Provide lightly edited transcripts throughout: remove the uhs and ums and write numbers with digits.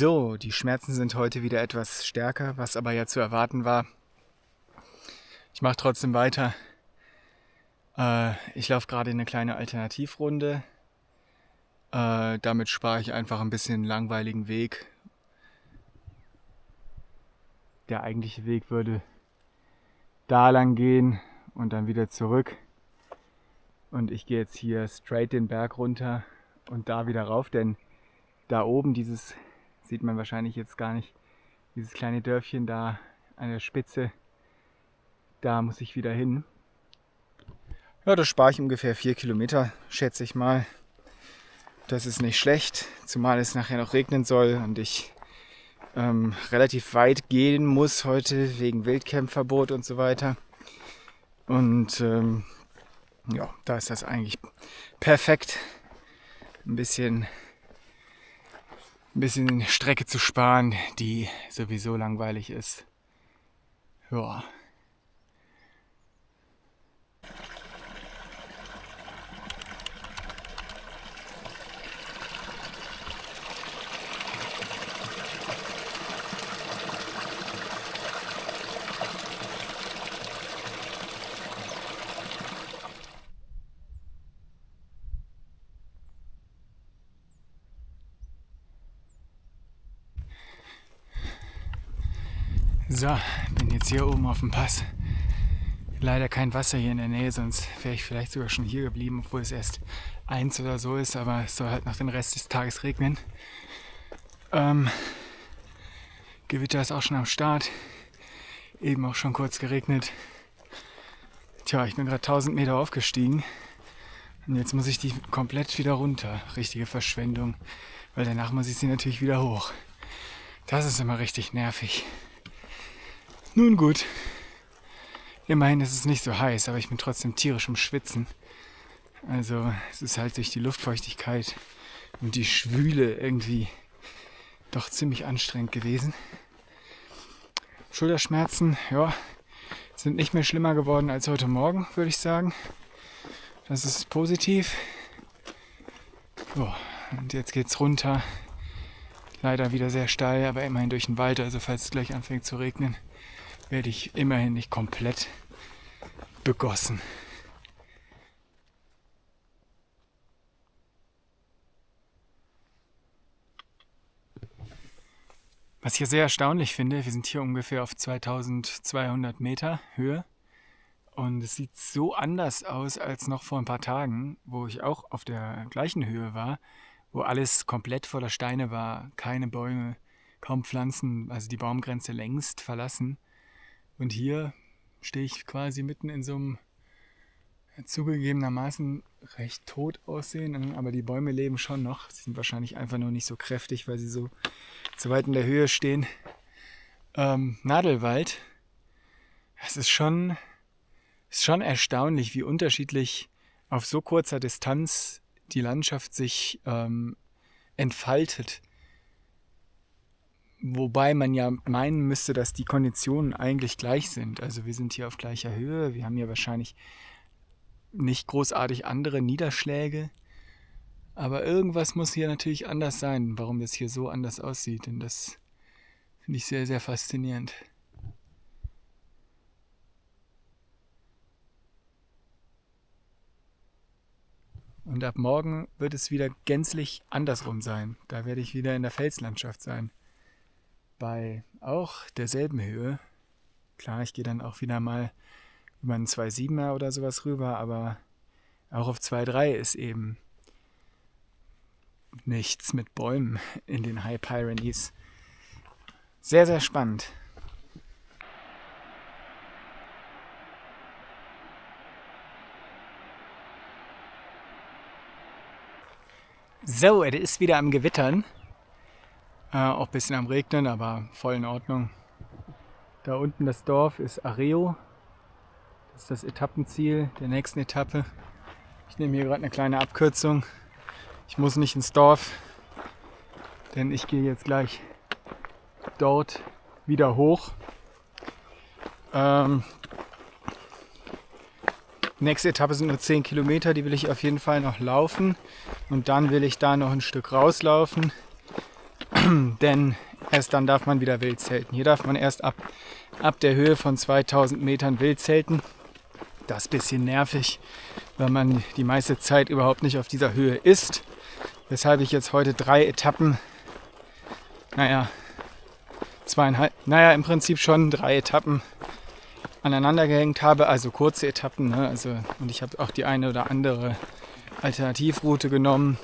So, die Schmerzen sind heute wieder etwas stärker, was aber ja zu erwarten war. Ich mache trotzdem weiter. Ich laufe gerade eine kleine Alternativrunde. Damit spare ich einfach ein bisschen langweiligen Weg. Der eigentliche Weg würde da lang gehen und dann wieder zurück. Und ich gehe jetzt hier straight den Berg runter und da wieder rauf, denn da oben, dieses sieht man wahrscheinlich jetzt gar nicht, dieses kleine Dörfchen da an der Spitze, da muss ich wieder hin. Ja, da spare ich ungefähr 4 Kilometer, schätze ich mal. Das ist nicht schlecht, zumal es nachher noch regnen soll und ich relativ weit gehen muss heute wegen Wildcampverbot und so weiter. Und ja, da ist das eigentlich perfekt, ein bisschen Strecke zu sparen, die sowieso langweilig ist. Ja. So, bin jetzt hier oben auf dem Pass. Leider kein Wasser hier in der Nähe, sonst wäre ich vielleicht sogar schon hier geblieben, obwohl es erst 1 oder so ist, aber es soll halt noch den Rest des Tages regnen. Gewitter ist auch schon am Start. Eben auch schon kurz geregnet. Tja, ich bin gerade 1000 Meter aufgestiegen und jetzt muss ich die komplett wieder runter. Richtige Verschwendung, weil danach muss ich sie natürlich wieder hoch. Das ist immer richtig nervig. Nun gut, immerhin ist es nicht so heiß, aber ich bin trotzdem tierisch im Schwitzen. Also es ist halt durch die Luftfeuchtigkeit und die Schwüle irgendwie doch ziemlich anstrengend gewesen. Schulterschmerzen, ja, sind nicht mehr schlimmer geworden als heute Morgen, würde ich sagen. Das ist positiv. So, und jetzt geht's runter. Leider wieder sehr steil, aber immerhin durch den Wald, also falls es gleich anfängt zu regnen, werde ich immerhin nicht komplett begossen. Was ich hier sehr erstaunlich finde, wir sind hier ungefähr auf 2200 Meter Höhe und es sieht so anders aus als noch vor ein paar Tagen, wo ich auch auf der gleichen Höhe war, wo alles komplett voller Steine war, keine Bäume, kaum Pflanzen, also die Baumgrenze längst verlassen. Und hier stehe ich quasi mitten in so einem zugegebenermaßen recht tot aussehen, aber die Bäume leben schon noch. Sie sind wahrscheinlich einfach nur nicht so kräftig, weil sie so weit in der Höhe stehen. Nadelwald. Es ist schon erstaunlich, wie unterschiedlich auf so kurzer Distanz die Landschaft sich entfaltet. Wobei man ja meinen müsste, dass die Konditionen eigentlich gleich sind. Also wir sind hier auf gleicher Höhe, wir haben hier wahrscheinlich nicht großartig andere Niederschläge. Aber irgendwas muss hier natürlich anders sein, warum das hier so anders aussieht. Und das finde ich sehr, sehr faszinierend. Und ab morgen wird es wieder gänzlich andersrum sein. Da werde ich wieder in der Felslandschaft sein. Bei auch derselben Höhe. Klar, ich gehe dann auch wieder mal über einen 2,7er oder sowas rüber, aber auch auf 2,3 ist eben nichts mit Bäumen in den High Pyrenees. Sehr, sehr spannend. So, es ist wieder am Gewittern. Auch ein bisschen am Regnen, aber voll in Ordnung. Da unten das Dorf ist Areo. Das ist das Etappenziel der nächsten Etappe. Ich nehme hier gerade eine kleine Abkürzung. Ich muss nicht ins Dorf, denn ich gehe jetzt gleich dort wieder hoch. Nächste Etappe sind nur 10 Kilometer, die will ich auf jeden Fall noch laufen. Und dann will ich da noch ein Stück rauslaufen. denn erst dann darf man wieder wild zelten. Hier darf man erst ab der Höhe von 2000 Metern wild zelten. Das ist ein bisschen nervig, weil man die meiste Zeit überhaupt nicht auf dieser Höhe ist. Weshalb ich jetzt heute 3 Etappen, im Prinzip schon 3 Etappen aneinander gehängt habe, also kurze Etappen. Ne? Und ich habe auch die eine oder andere Alternativroute genommen,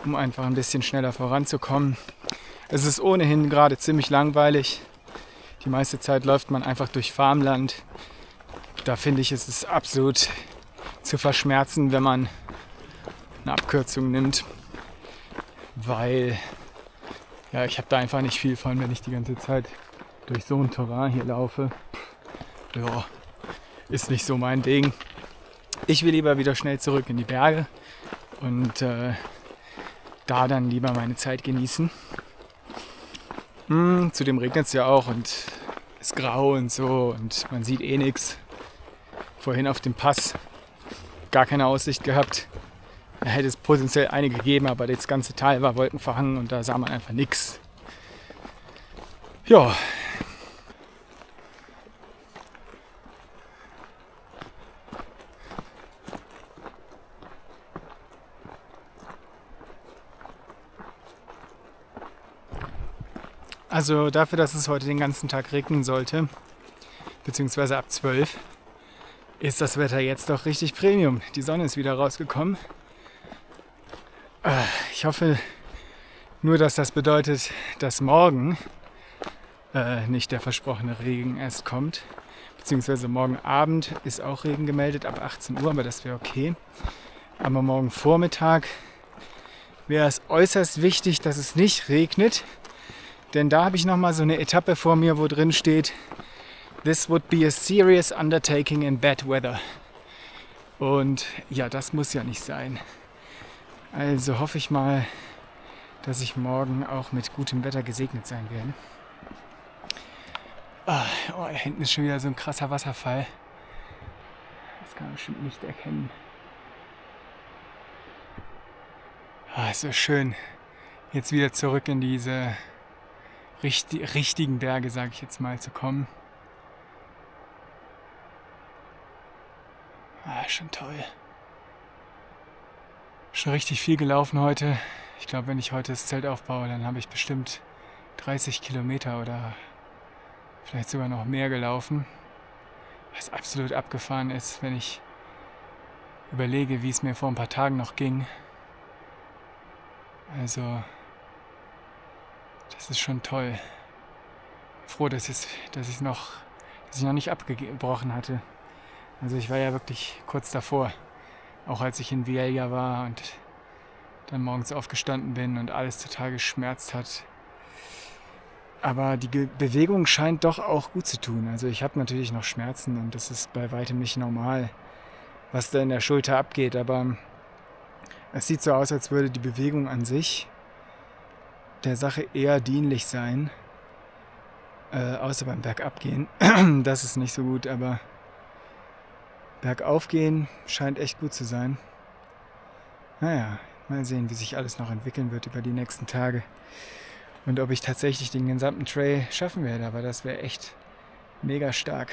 um einfach ein bisschen schneller voranzukommen. Es ist ohnehin gerade ziemlich langweilig. Die meiste Zeit läuft man einfach durch Farmland. Da finde ich, es ist absolut zu verschmerzen, wenn man eine Abkürzung nimmt. Weil ich habe da einfach nicht viel von, wenn ich die ganze Zeit durch so ein Terrain hier laufe. Ja, ist nicht so mein Ding. Ich will lieber wieder schnell zurück in die Berge und da dann lieber meine Zeit genießen. Zudem regnet es ja auch und ist grau und so und man sieht eh nichts. Vorhin auf dem Pass gar keine Aussicht gehabt. Da hätte es potenziell eine gegeben, aber das ganze Tal war wolkenverhangen und da sah man einfach nichts. Ja. Also dafür, dass es heute den ganzen Tag regnen sollte, beziehungsweise ab 12, ist das Wetter jetzt doch richtig Premium. Die Sonne ist wieder rausgekommen. Ich hoffe nur, dass das bedeutet, dass morgen nicht der versprochene Regen erst kommt. Beziehungsweise morgen Abend ist auch Regen gemeldet ab 18 Uhr, aber das wäre okay. Aber morgen Vormittag wäre es äußerst wichtig, dass es nicht regnet. Denn da habe ich nochmal so eine Etappe vor mir, wo drin steht: This would be a serious undertaking in bad weather. Und ja, das muss ja nicht sein. Also hoffe ich mal, dass ich morgen auch mit gutem Wetter gesegnet sein werde. Da hinten ist schon wieder so ein krasser Wasserfall. Das kann man bestimmt nicht erkennen. Es ist schön, jetzt wieder zurück in diese richtigen Berge, sage ich jetzt mal, zu kommen. Schon toll. Schon richtig viel gelaufen heute. Ich glaube, wenn ich heute das Zelt aufbaue, dann habe ich bestimmt 30 Kilometer oder vielleicht sogar noch mehr gelaufen. Was absolut abgefahren ist, wenn ich überlege, wie es mir vor ein paar Tagen noch ging. Also, das ist schon toll. Froh, dass ich noch nicht abgebrochen hatte. Also ich war ja wirklich kurz davor, auch als ich in Vielha war und dann morgens aufgestanden bin und alles total geschmerzt hat. Aber die Bewegung scheint doch auch gut zu tun. Also ich habe natürlich noch Schmerzen und das ist bei weitem nicht normal, was da in der Schulter abgeht. Aber es sieht so aus, als würde die Bewegung an sich der Sache eher dienlich sein. Außer beim Bergabgehen. Das ist nicht so gut, aber Bergaufgehen scheint echt gut zu sein. Naja, mal sehen, wie sich alles noch entwickeln wird über die nächsten Tage. Und ob ich tatsächlich den gesamten Trail schaffen werde, aber das wäre echt mega stark.